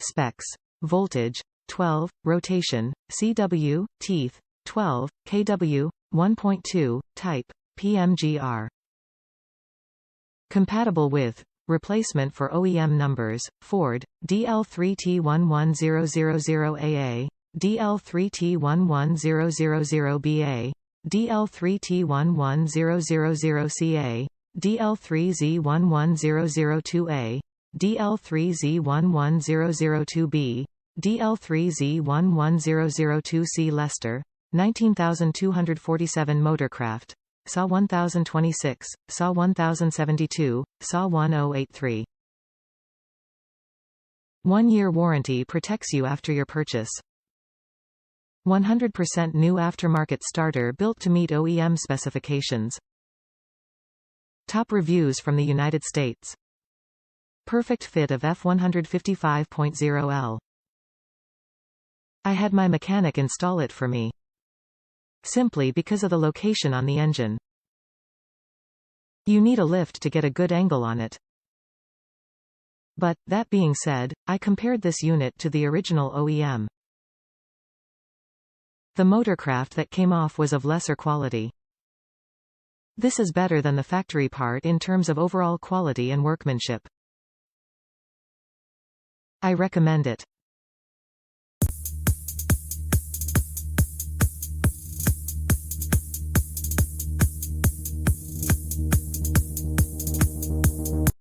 Specs. Voltage, 12, rotation, CW, teeth, 12, kW, 1.2, type, Pmgr. Compatible with. Replacement for OEM numbers, Ford, DL3T11000AA, DL3T11000BA, DL3T11000CA, DL3Z11002A, DL3Z11002B, DL3Z11002C. Leicester, 19247. Motorcraft, SA 1026, SA 1072, SA 1083. 1-year warranty protects you after your purchase. 100% new aftermarket starter built to meet OEM specifications. Top reviews from the United States. Perfect fit of F150 Pmgr. I had my mechanic install it for me. Simply because of the location on the engine. You need a lift to get a good angle on it. But, that being said, I compared this unit to the original OEM. The Motorcraft that came off was of lesser quality. This is better than the factory part in terms of overall quality and workmanship. I recommend it.